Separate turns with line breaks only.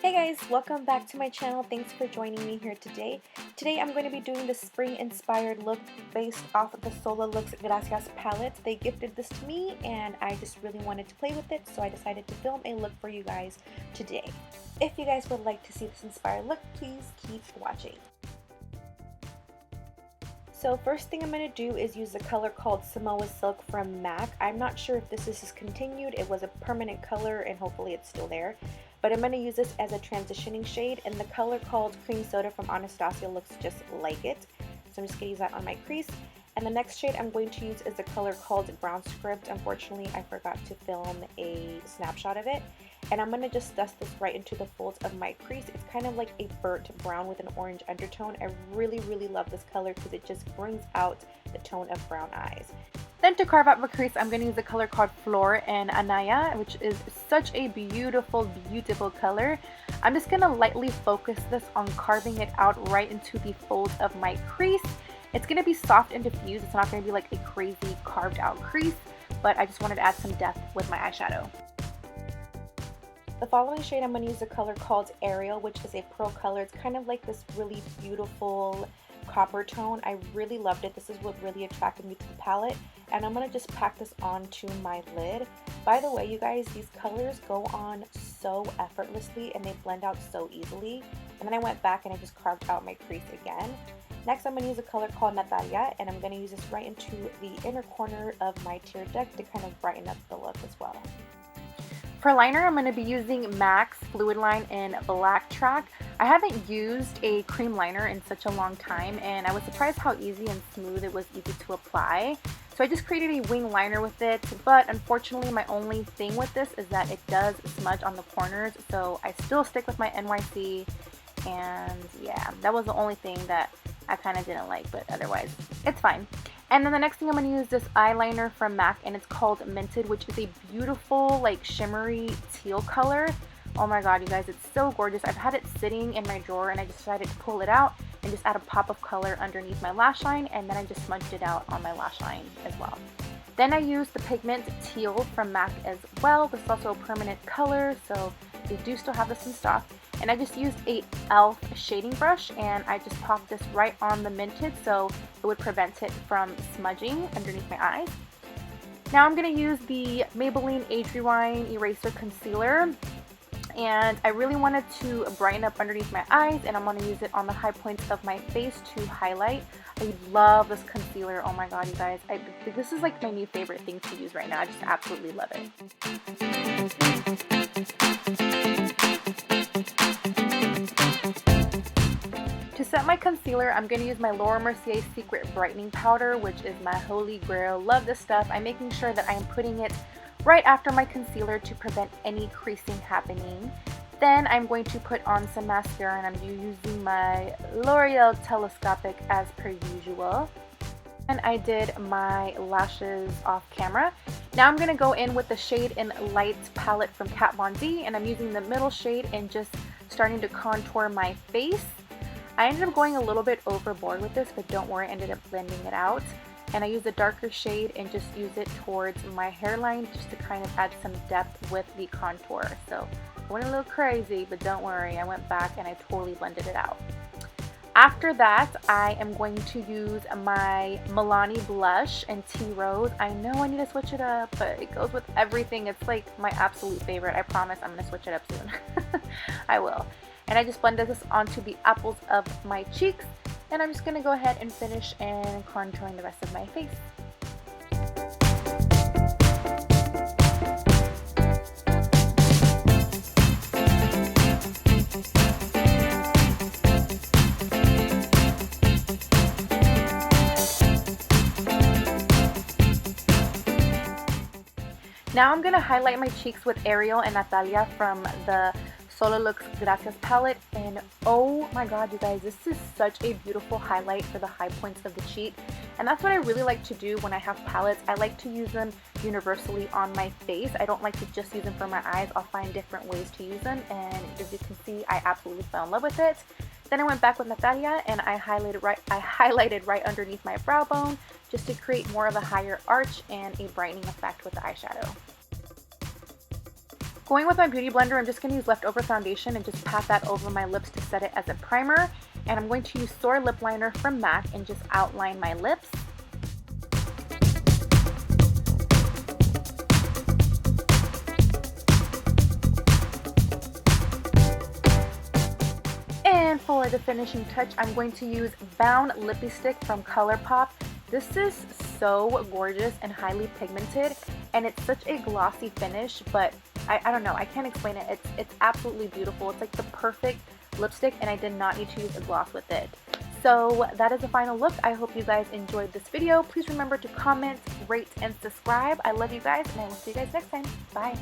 Hey guys, welcome back to my channel. Thanks for joining me here today. Today I'm going to be doing the spring inspired look based off of the Sola Look's GRWM palette. They gifted this to me and I just really wanted to play with it, so I decided to film a look for you guys today. If you guys would like to see this inspired look, please keep watching. So first thing I'm going to do is use the color called Samoa Silk from M.A.C. I'm not sure if this is discontinued. It was a permanent color and hopefully it's still there. But I'm going to use this as a transitioning shade, and the color called Cream Soda from Anastasia looks just like it. So I'm just going to use that on my crease. And the next shade I'm going to use is the color called Brown Script. Unfortunately, I forgot to film a snapshot of it. And I'm going to just dust this right into the folds of my crease. It's kind of like a burnt brown with an orange undertone. I really love this color because it just brings out the tone of brown eyes. Then to carve out my crease, I'm going to use the color called Flor and Anaya, which is such a beautiful color. I'm just going to lightly focus this on carving it out right into the folds of my crease. It's going to be soft and diffused. It's not going to be like a crazy carved out crease, but I just wanted to add some depth with my eyeshadow. The following shade, I'm going to use the color called Ariel, which is a pearl color. It's kind of like this really beautiful copper tone. I really loved it. This is what really attracted me to the palette, and I'm going to just pack this onto my lid. By the way, you guys, these colors go on so effortlessly and they blend out so easily. And then I went back and I just carved out my crease again. Next, I'm going to use a color called Natalia, and I'm going to use this right into the inner corner of my tear duct to kind of brighten up the look as well. For liner, I'm going to be using M.A.C Fluidline in Blacktrack. I haven't used a cream liner in such a long time, and I was surprised how easy and smooth it was, easy to apply. So I just created a wing liner with it, but unfortunately my only thing with this is that it does smudge on the corners, so I still stick with my NYC, and yeah, that was the only thing that I kind of didn't like, but otherwise it's fine. And then the next thing I'm going to use this eyeliner from M.A.C, and it's called Minted, which is a beautiful like shimmery teal color. Oh my god, you guys, it's so gorgeous. I've had it sitting in my drawer and I decided to pull it out and just add a pop of color underneath my lash line, and then I just smudged it out on my lash line as well. Then I used the Pigment Teal from M.A.C as well. This is also a permanent color, so they do still have this in stock. And I just used a e.l.f. shading brush, and I just popped this right on the Minted so it would prevent it from smudging underneath my eyes. Now I'm going to use the Maybelline Age Rewind Eraser Concealer, and I really wanted to brighten up underneath my eyes, and I'm going to use it on the high points of my face to highlight. I love this concealer. Oh my god, you guys. This is like my new favorite thing to use right now. I just absolutely love it. To set my concealer, I'm going to use my Laura Mercier Secret Brightening Powder, which is my holy grail. Love this stuff. I'm making sure that I'm putting it right after my concealer to prevent any creasing happening. Then I'm going to put on some mascara, and I'm using my L'Oreal Telescopic as per usual. And I did my lashes off camera. Now I'm going to go in with the Shade in Light palette from Kat Von D, and I'm using the middle shade and just starting to contour my face. I ended up going a little bit overboard with this, but don't worry, I ended up blending it out. And I used a darker shade and just use it towards my hairline just to kind of add some depth with the contour. So I went a little crazy, but don't worry, I went back and I totally blended it out. After that, I am going to use my Milani blush in Tea Rose. I know I need to switch it up, but it goes with everything. It's like my absolute favorite. I promise I'm going to switch it up soon. I will. And I just blended this onto the apples of my cheeks, and I'm just going to go ahead and finish and contouring the rest of my face. Now I'm going to highlight my cheeks with Ariel and Natalia from the Sola Look's GRWM palette, and oh my god, you guys, this is such a beautiful highlight for the high points of the cheek. And that's what I really like to do when I have palettes. I like to use them universally on my face. I don't like to just use them for my eyes. I'll find different ways to use them, and as you can see, I absolutely fell in love with it. Then I went back with Natalia and I highlighted right underneath my brow bone just to create more of a higher arch and a brightening effect with the eyeshadow. Going with my Beauty Blender, I'm just going to use leftover foundation and just pat that over my lips to set it as a primer. And I'm going to use Soar Lip Liner from MAC and just outline my lips. And for the finishing touch, I'm going to use Bound Lippie Stick from ColourPop. This is so gorgeous and highly pigmented, and it's such a glossy finish, but I don't know, I can't explain it. It's absolutely beautiful. It's like the perfect lipstick, and I did not need to use a gloss with it. So that is the final look. I hope you guys enjoyed this video. Please remember to comment, rate, and subscribe. I love you guys, and I will see you guys next time. Bye.